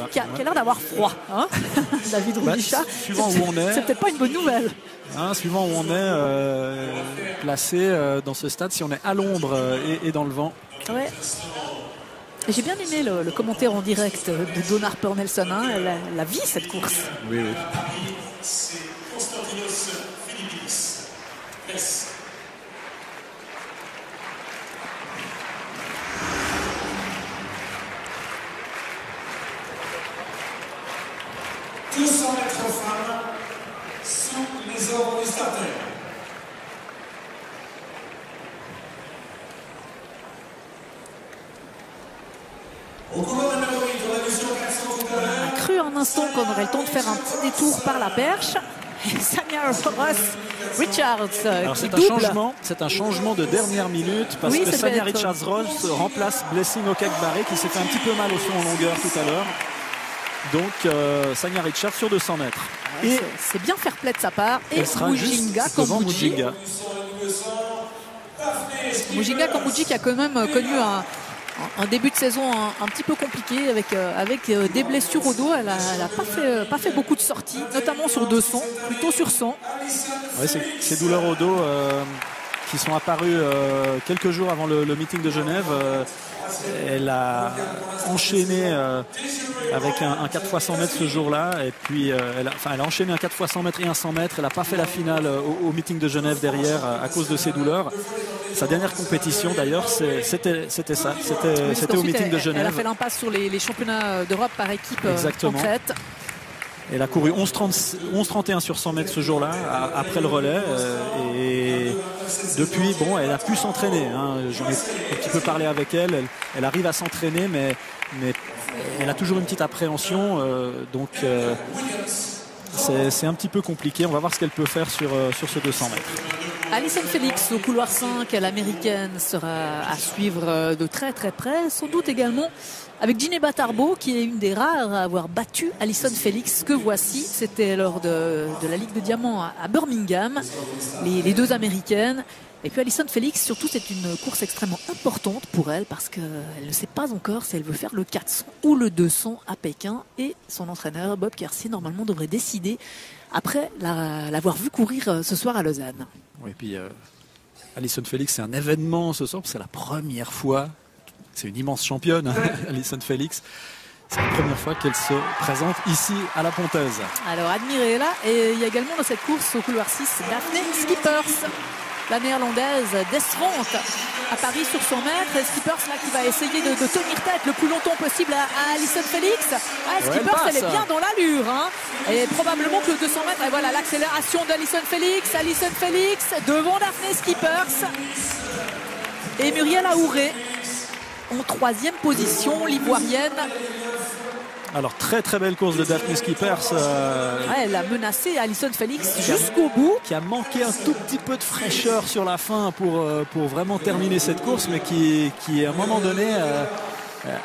Rudisha. Qui a l'air d'avoir froid, hein. David Rudisha. Suivant où on est. C'est peut-être pas une bonne nouvelle. Hein, suivant où on est placé dans ce stade, si on est à l'ombre et dans le vent. Ouais. J'ai bien aimé le commentaire en direct de Dawn Harper Nelson. Hein. Elle a vie cette course. Oui, oui. Tous 100 mètres femmes sous les ordres du starter. Au couloir numéro 8, on a vu sur 400 tout à l'heure. On a cru un instant qu'on aurait le temps de faire un petit détour par la perche. Sanya Richards Alors c'est un changement de dernière minute parce que Sanya Richards-Ross remplace Blessing Okekbare qui s'est fait un petit peu mal au saut en longueur tout à l'heure. Donc Sanya Richards sur 200 mètres. Et c'est bien fair play de sa part. Et Mujinga Kambudji. Mujinga Kambudji qui a quand même connu un début de saison un petit peu compliqué avec des blessures au dos. Elle a pas fait beaucoup de sorties, notamment sur 200, plutôt sur 100. Ouais, ces douleurs au dos qui sont apparues quelques jours avant le meeting de Genève. Elle a enchaîné avec un 4 x 100 mètres ce jour-là. Et puis elle a enchaîné un 4 x 100 mètres et un 100 mètres. Elle n'a pas fait la finale au meeting de Genève derrière à cause de ses douleurs. Sa dernière compétition d'ailleurs, c'était ça. C'était au meeting de Genève. Elle a fait l'impasse sur les championnats d'Europe par équipe. Exactement. En fait. Elle a couru 11,31 sur 100 mètres ce jour-là, après le relais. Et depuis, bon, elle a pu s'entraîner. Hein. J'en ai un petit peu parlé avec elle. Elle arrive à s'entraîner, mais elle a toujours une petite appréhension. Donc, c'est un petit peu compliqué. On va voir ce qu'elle peut faire sur ce 200 mètres. Allyson Felix au couloir 5, l'américaine sera à suivre de très très près. Sans doute également avec Gineba Tarbo qui est une des rares à avoir battu Allyson Felix que voici. C'était lors de la Ligue de Diamant à Birmingham. Les deux américaines. Et puis Allyson Felix, surtout, c'est une course extrêmement importante pour elle parce qu'elle ne sait pas encore si elle veut faire le 400 ou le 200 à Pékin. Et son entraîneur, Bob Kersey, normalement devrait décider après l'avoir vu courir ce soir à Lausanne. Oui, et puis Allyson Felix, c'est un événement ce soir, c'est la première fois, c'est une immense championne, Allyson Felix. C'est la première fois qu'elle se présente ici à la Pontaise. Alors admirez-la. Et il y a également dans cette course au couloir 6 Daphne Schippers, la néerlandaise décevante à Paris sur 100 mètres. Schippers là qui va essayer de tenir tête le plus longtemps possible à Allyson Felix. Schippers elle est bien dans l'allure. Hein. Et probablement que le 200 mètres, et voilà l'accélération d'Allyson Felix. Allyson Felix devant Daphne Schippers. Et Muriel Aouré en 3e position, l'ivoirienne. Alors très très belle course de Daphne Schippers. Elle a menacé Allyson Felix jusqu'au bout. Qui a manqué un tout petit peu de fraîcheur sur la fin pour vraiment terminer cette course, mais qui à un moment donné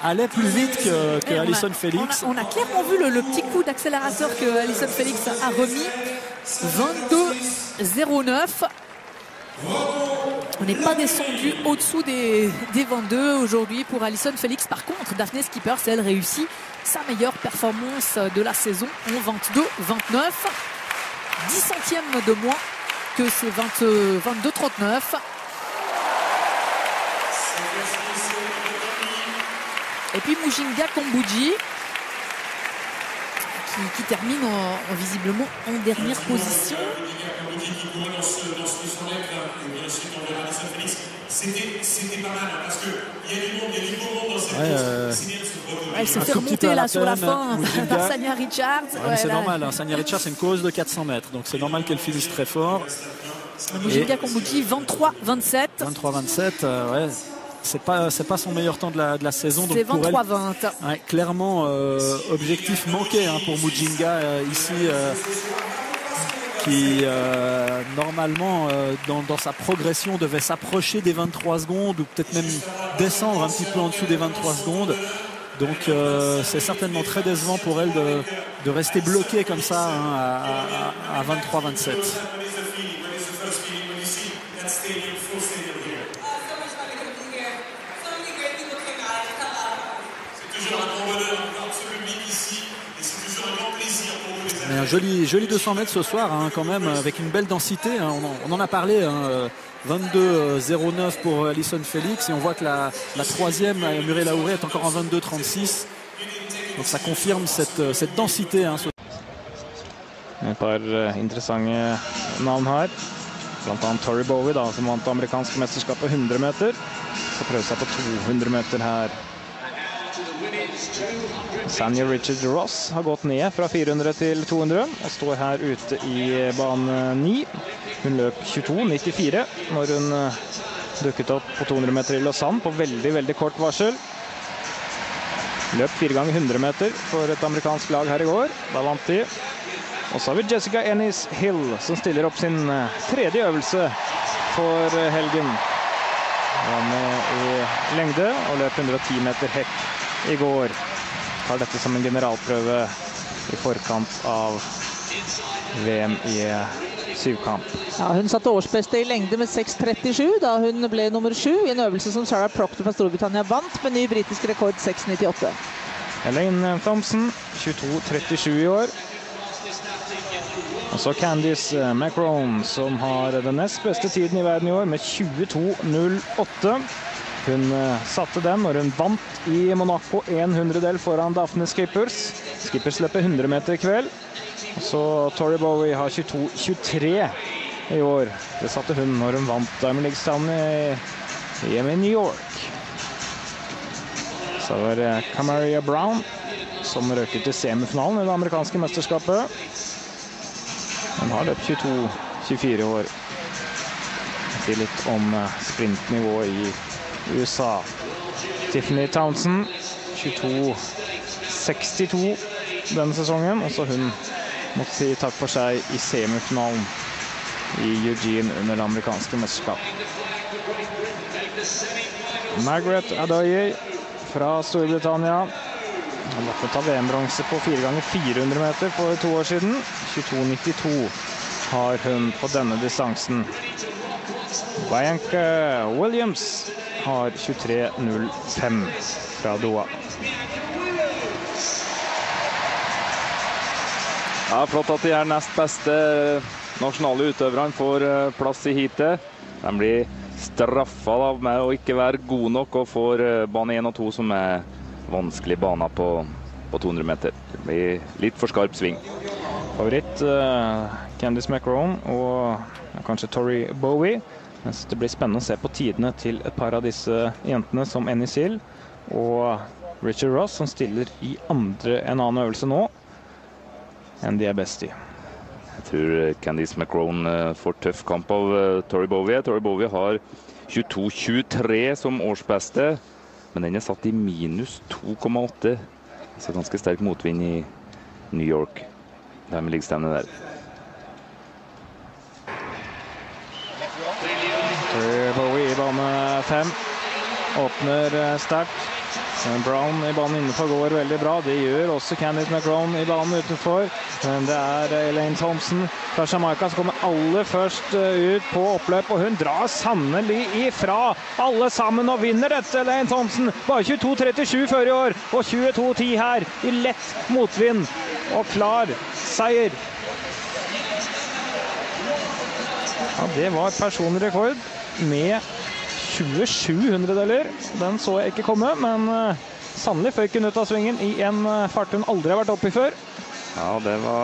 allait plus vite que Allyson Felix. On a clairement vu le petit coup d'accélérateur que Allyson Felix a remis. 22,09. On n'est pas descendu au-dessous des 22 aujourd'hui pour Allyson Felix. Par contre, Daphne Schippers, elle réussit sa meilleure performance de la saison en 22,29. 10 centièmes de moins que ses 22,39. Et puis Mujinga Kambudji qui termine visiblement en dernière position. C'était pas mal parce qu'il y a du beau monde dans cette course. Elle se fait remonter là sur la fin par Sanya Richards. C'est normal, hein. Sanya Richards c'est une course de 400 mètres, donc c'est normal qu'elle finisse très fort. Mujinga Kambudji 23-27. 23-27, ouais. C'est pas son meilleur temps de la saison. C'est 23-20. Ouais, clairement, objectif manqué hein, pour Mujinga ici, qui normalement dans sa progression devait s'approcher des 23 secondes ou peut-être même descendre un petit peu en dessous des 23 secondes. Donc c'est certainement très décevant pour elle de rester bloquée comme ça hein, à 23-27. C'est toujours un grand bonheur de voir ce public ici. Et un joli 200 mètres ce soir, hein, quand même, avec une belle densité. Hein, on en a parlé, hein, 22,09 pour Allyson Felix. Et on voit que la troisième, Muriel Laouré, est encore en 22,36. Donc ça confirme cette densité. Hein, Et par interessante navn her. Blant annet Tori Bowie, da, som vant amerikansk mesterskap på 100 meter. Så prøver seg på 200 meter her. Sanja Richard Ross har gått ned fra 400 til 200 og står her ute i bane 9. Hun løp 22,94 når hun dukket opp på 200 meter i Lausanne på veldig kort varsel. Løp 4 ganger 100 meter for et amerikansk lag her i går. Da vant de. Og så har vi Jessica Ennis Hill som stiller opp sin tredje øvelse for helgen. Hun var med i lengde og løp 110 meter hekk i går. Tar dette som en generalprøve i forkant av VM i syvkamp. Ja, hun satte årsbeste i lengde med 6,37 da hun ble nummer 7 i en øvelse som Sarah Proctor fra Storbritannia vant med ny britisk rekord 6,98. Elaine Thompson, 22,37 i år. Og så Candice McRone, som har den nest beste tiden i verden i år med 22,08. Hun satte den når hun vant i Monaco 100-del foran Daphne Skippers. Skippers løper 100 meter i kveld. Og så Tori Bowie har 22,23 i år. Det satte hun når hun vant Diamond League-stevnet i New York. Så var det Camaria Brown som røket til semifinalen i det amerikanske mesterskapet. Hun har løpt 22-24 år. Det sier litt om sprintnivået i USA. Tiffany Townsend, 22-62 denne sesongen. Også hun måtte si takk for seg i semifinalen i Eugene under det amerikanske mesterskapet. Margaret Adoye fra Storbritannia. Hun har fått ta VM-bronse på 4 ganger 400 meter for 2 år siden. 22,92 har hun på denne distansen. Bianca Williams har 23,05 fra Doha. Ja, flott at de nest beste nasjonale utøverne får plass i heatet. De blir straffa med å ikke være gode nok og får bane 1 og 2 som vanskelige baner på 200 meter. Det blir litt for skarp sving. Favoritt Candice McRone og kanskje Tori Bowie. Mens det blir spennende å se på tidene til et par av disse jentene som Ennis Hill og Richard Ross, som stiller i en annen øvelse nå enn de best i. Jeg tror Candice McRone får tøff kamp av Tori Bowie. Tori Bowie har 22,23 som årsbeste, men den satt i minus 2,8. Så ganske sterk motvind i New York. Det med liggestevnet der. Bowie i bane 5. Åpner sterkt. Brown i banen innenfor går veldig bra. Det gjør også Candice McRone i banen utenfor. Men det Elaine Thompson fra Jamaica som kommer aller først ut på oppløp. Og hun drar sannelig ifra alle sammen og vinner dette, Elaine Thompson. Bare 22,37 før i år. Og 22,10 her i lett motvind. Og klar seier. Ja, det var personlig rekord med 27 hundredeler. Den så jeg ikke komme, men sannelig føyk hun ut av svingen i en fart hun aldri har vært oppe i før. Ja, det var,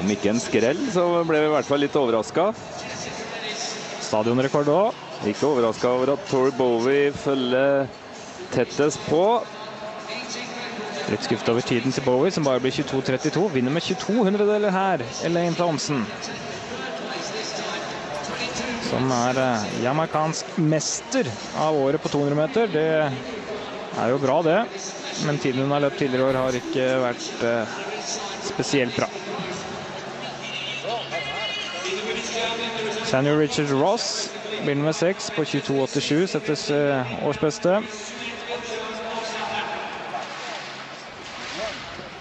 om ikke en skrell, så ble vi i hvert fall litt overrasket. Stadionrekord også. Ikke overrasket over at Tori Bowie følger tettest på. Litt skuffet over tiden til Bowie, som bare blir 22,32. Vinner med 22 hundredeler her, Elaine Thompson. Som jamaikansk mester av året på 200 meter. Det jo bra det, men tiden hun har løpt tidligere år har ikke vært spesielt bra. Sanja Richard Ross begynner med 6 på 22,87, settes årsbeste.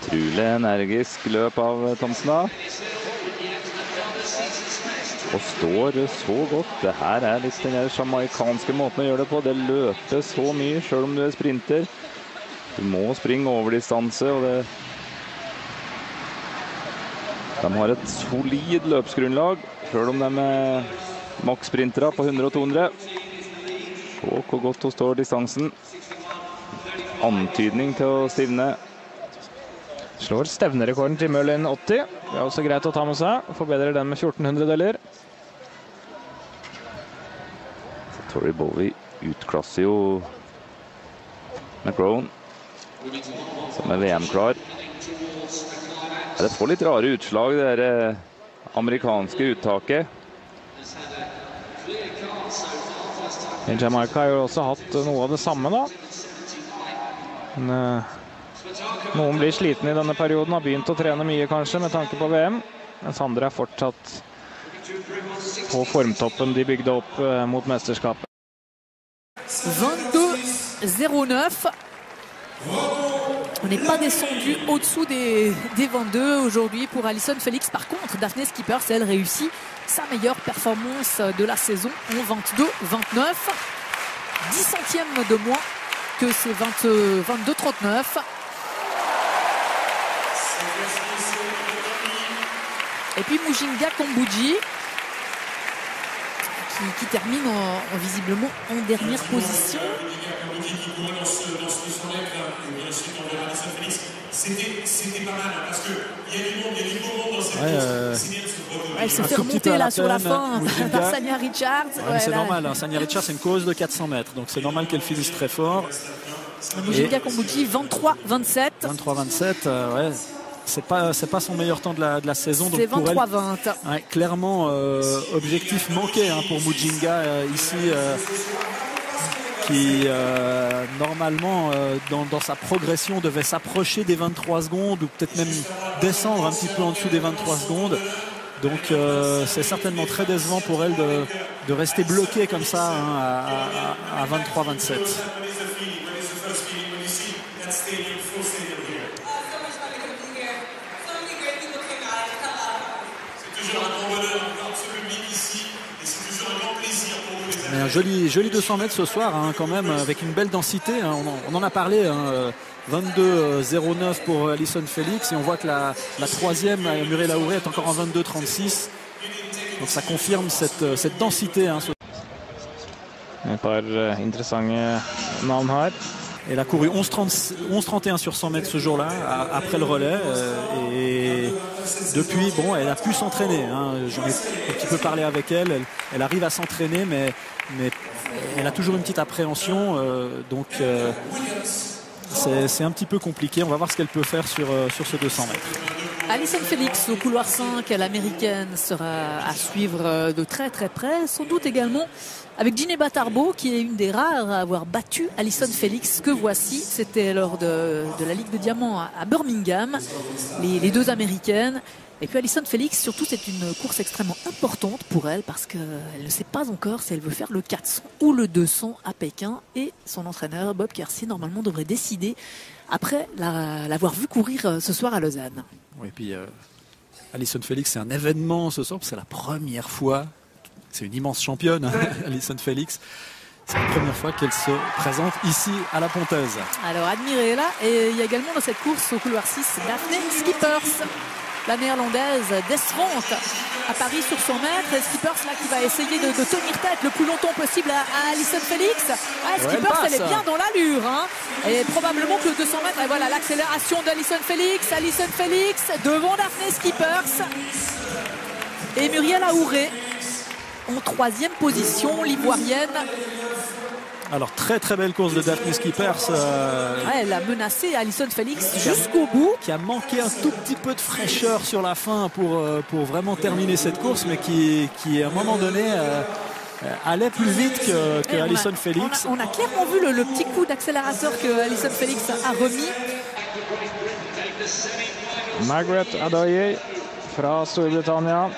Utrolig energisk løp av Thompson da. Og står så godt. Det her litt den jamaikanske måten å gjøre det på. Det løper så mye, selv om du sprinter. Du må springe over distanse, og det De har et solid løpsgrunnlag, selv om de maks-sprintere på 100 og 200. Og hvor godt hun står distansen. Antydning til å stivne. Slår stevnerekorden til Møllin 80. Det er også greit å ta med seg. Forbedrer den med 1400 deler. Tori Bovie utklasser jo McCrone, som VM-klar. Det får litt rare utslag, det der amerikanske uttaket. Jamaica har jo også hatt noe av det samme da. Men, noen blir sliten i denne perioden, har begynt å trene mye kanskje med tanke på VM. Mens andre er fortsatt på formtoppen de bygde opp mot mesterskapet. 22,09. On n'est pas descendu au-dessous des 22 aujourd'hui pour Allyson Felix. Par contre, Daphne Schippers, elle réussit sa meilleure performance de la saison en 22,29. 10 centièmes de moins que ses 22,39. Et puis Mujinga Kambodji qui termine visiblement en dernière position. C'était pas mal parce qu'il y a du monde, il y a du beau monde dans cette course. Elle se fait remonter là sur la fin par Sanya Richards. Ouais, c'est normal, hein. Sanya Richards, c'est une course de 400 mètres, donc c'est normal qu'elle finisse très fort. Mujinga Kambodji, 23,27. 23,27, ouais. C'est pas son meilleur temps de la saison. C'est 23,20. Ouais, clairement, objectif manqué hein, pour Mujinga ici. Qui normalement dans sa progression devait s'approcher des 23 secondes ou peut-être même descendre un petit peu en dessous des 23 secondes. Donc c'est certainement très décevant pour elle de rester bloquée comme ça hein, à 23-27. Mais un joli 200 mètres ce soir hein, quand même avec une belle densité hein, on en a parlé hein, 22,09 pour Allyson Felix et on voit que la troisième Muriel Aouré est encore en 22,36 donc ça confirme cette densité hein, Un par interessante navn her. Elle a couru 11,31 sur 100 mètres ce jour-là, après le relais. Et depuis, bon, elle a pu s'entraîner. Hein. J'en ai un petit peu parlé avec elle. Elle arrive à s'entraîner, mais elle a toujours une petite appréhension. Donc, c'est un petit peu compliqué. On va voir ce qu'elle peut faire sur ce 200 mètres. Allyson Felix au couloir 5, l'américaine sera à suivre de très très près. Sans doute également avec Djinéba Tarboe qui est une des rares à avoir battu Allyson Felix que voici. C'était lors de la Ligue de Diamant à Birmingham. Les deux américaines. Et puis Allyson Felix, surtout, c'est une course extrêmement importante pour elle parce qu'elle ne sait pas encore si elle veut faire le 400 ou le 200 à Pékin. Et son entraîneur, Bob Kersee, normalement devrait décider après l'avoir vu courir ce soir à Lausanne. Oui, et puis Allyson Felix, c'est un événement ce soir, c'est la première fois, c'est une immense championne, hein, Allyson Felix. C'est la première fois qu'elle se présente ici à la Pontaise. Alors admirez-la. Et il y a également dans cette course au couloir 6, Daphne Schippers. La néerlandaise décevante à Paris sur 100 mètres. Et Schippers là qui va essayer de tenir tête le plus longtemps possible à Allyson Felix. Schippers, elle est bien dans l'allure. Hein. Et probablement que le 200 mètres, et voilà l'accélération d'Allyson Felix. Allyson Felix devant Daphne Schippers. Et Muriel Aouré en troisième position, l'ivoirienne. Alors très très belle course de Daphne Schippers. Elle a menacé Allyson Felix jusqu'au bout. Qui a manqué un tout petit peu de fraîcheur sur la fin pour vraiment terminer cette course, mais qui à un moment donné allait plus vite que Allyson Felix. On a clairement vu le petit coup d'accélérateur que Allyson Felix a remis. Margaret Adoye fra Storbritannia.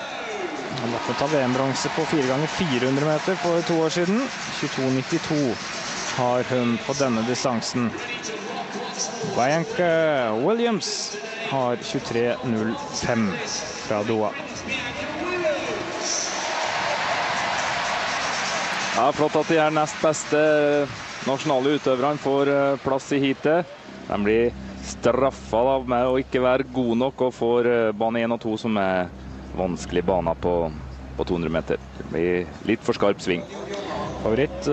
Han har fått VM-bronse på 4x400 meter for 2 år siden. 22,92 har hun på denne distansen. Bianca Williams har 23,05 fra Doha. Ja, flott at de er nest beste nasjonale utøverne får plass i heatet. De blir straffa da, med å ikke være god nok, og får bane 1 og 2 som vanskelig bane på 200 meter. Det blir litt for skarp sving. Favoritt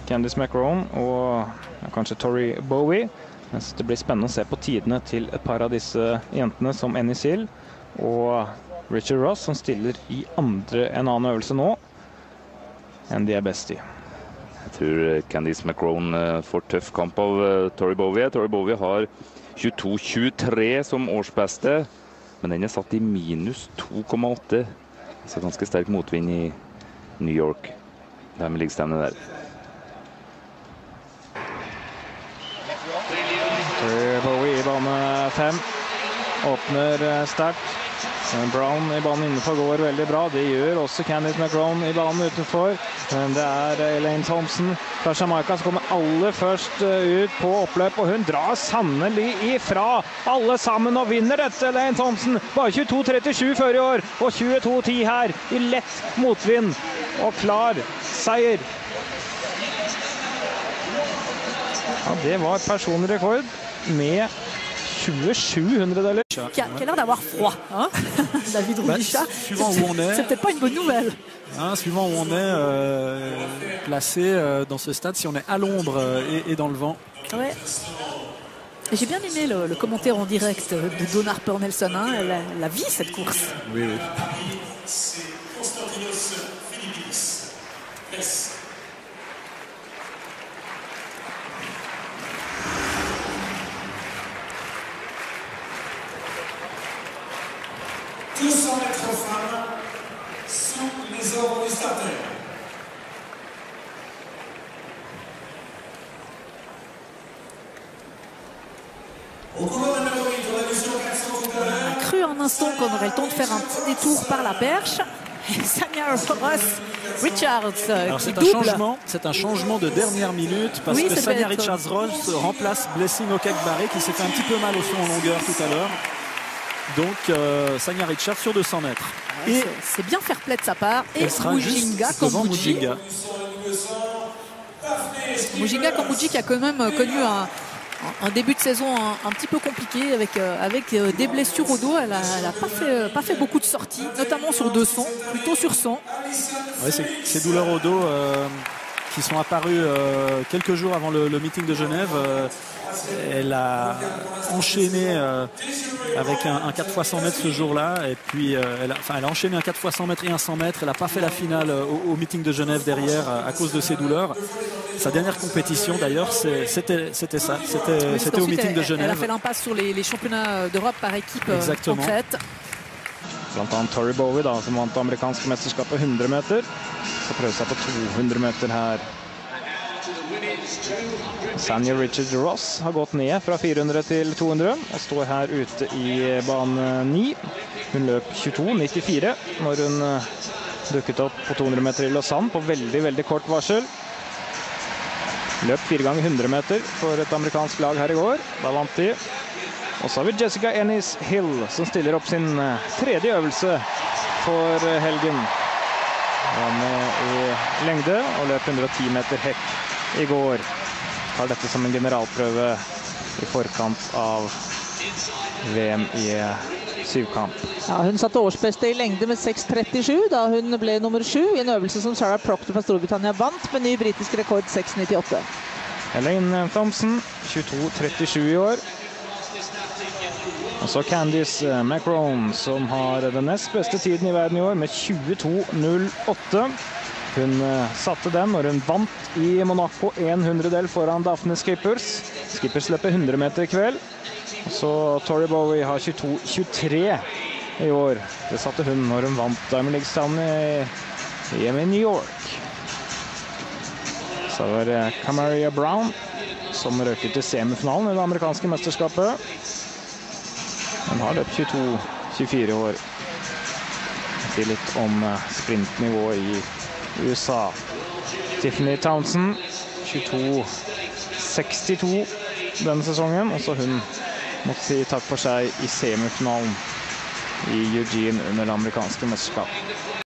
Candice McCrone og kanskje Tori Bowie. Mens det blir spennende å se på tidene til et par av disse jentene som Annie Sill og Richard Ross, som stiller i en annen øvelse nå enn de best i. Jeg tror Candice McCrone får tøff kamp av Tori Bowie. Tori Bowie har 22-23 som årsbeste, men den satt i minus 2,8. Så ganske sterk motvind i New York. Dermed ligger stevnet der. Tori Bowie i bane 5. Åpner sterkt. Brown i banen innenfor går veldig bra. Det gjør også Candice McCrone i banen utenfor. Men det Elaine Thompson fra Jamaica som kommer aller først ut på oppløp. Og hun drar sannelig ifra alle sammen og vinner dette, Elaine Thompson. Bare 22-37 før i år, og 22-10 her i lett motvind. Og klar seier. Ja, det var personlig rekord med 27 hundredeler. Qui a l'air d'avoir froid, hein? David Rudisha. C'est peut-être pas une bonne nouvelle. Hein, suivant où on est placé dans ce stade, si on est à l'ombre et dans le vent. Ouais. J'ai bien aimé le commentaire en direct de Dawn Harper Nelson. Hein? Elle a vie cette course. Oui, oui. C'est Konstantinos Philippidis. Yes. Tous 100 mètres femmes sous les ordres du starter. Au couloir numéro 8, on a vu sur 400 tout à l'heure. On a cru un instant qu'on aurait le temps de faire un petit détour par la perche. Et Sanya Ross-Richards qui double. C'est un changement de dernière minute parce que Sanya Richards-Ross remplace Blessing Okekbare qui s'est fait un petit peu mal au saut en longueur tout à l'heure. Donc Sanya Richards sur 200 mètres. Et c'est bien fair play de sa part. Et Mujinga Kambudji. Mujinga Kambudji qui a quand même connu un début de saison un petit peu compliqué avec des blessures au dos. Elle n'a pas fait beaucoup de sorties, notamment sur 200, plutôt sur 100. Ouais, ces douleurs au dos qui sont apparues quelques jours avant le meeting de Genève. Elle a enchaîné avec un 4x100 mètres ce jour-là. Et puis, elle a enchaîné un 4x100 mètres et un 100 mètres. Elle n'a pas fait la finale au meeting de Genève derrière à cause de ses douleurs. Sa dernière compétition, d'ailleurs, c'était ça. C'était au meeting de Genève. Elle a fait l'impasse sur les championnats d'Europe par équipe concrète. Blant annet Tori Bowie da, som vant amerikanske mesterskapet 100 meter. Så prøver seg på 200 meter her. Sanya Richards-Ross har gått ned fra 400 til 200 og står her ute i bane 9. Hun løp 22,94 når hun dukket opp på 200 meter i Lausanne på veldig kort varsel. Løp 4 ganger 100 meter for et amerikansk lag her i går. Da vant de. Og så har vi Jessica Ennis Hill som stiller opp sin tredje øvelse for helgen. Hun var med i lengde og løp 110 meter hekk i går. Har dette som en generalprøve i forkant av VM i syvkamp. Ja, hun satte årsbeste i lengde med 6.37 da hun ble nummer 7 i en øvelse som Sarah Proctor fra Storbritannia vant med ny britisk rekord 6.98. Elaine Thompson, 22.37 i år. Og så Candice McCrone som har den nest beste tiden i verden i år med 22.08. Hun satte den når hun vant i Monaco 100-del foran Daphne Skippers. Skippers løper 100 meter i kveld. Og så Tori Bowie har 22.23 i år. Det satte hun når hun vant Diamond League-stand i New York. Så var det Camaria Brown som røket til semifinalen i det amerikanske mesterskapet. Hun har løpt 22-24 i år. Det sier litt om sprintnivået i USA. Tiffany Townsend 22.62 denne sesongen, og så hun måtte si takk for seg i semifinalen i Eugene under det amerikanske mesterskapet.